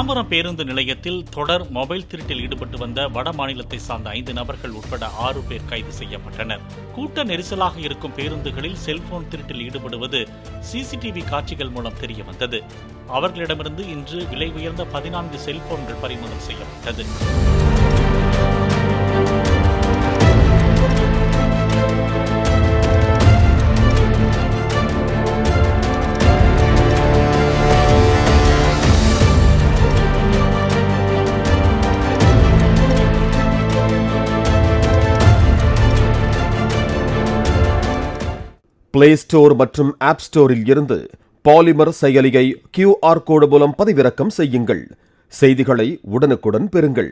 தாம்பரம் பேருந்து நிலையத்தில் தொடர் மொபைல் திருட்டில் ஈடுபட்டு வந்த வட மாநிலத்தை சார்ந்த 5 நபர்கள் உட்பட 6 பேர் கைது செய்யப்பட்டனர். கூட்ட நெரிசலாக இருக்கும் பேருந்துகளில் செல்போன் திருட்டில் ஈடுபடுவது சிசிடிவி காட்சிகள் மூலம் தெரிய வந்தது. அவர்களிடமிருந்து இன்று விலை உயர்ந்த 14 செல்போன்கள் பறிமுதல் செய்யப்பட்டது. பிளே ஸ்டோர் மற்றும் ஆப் ஸ்டோரில் இருந்து பாலிமர் செயலியை QR கோடு மூலம் பதிவிறக்கம் செய்யுங்கள். செய்திகளை உடனுக்குடன் பெறுங்கள்.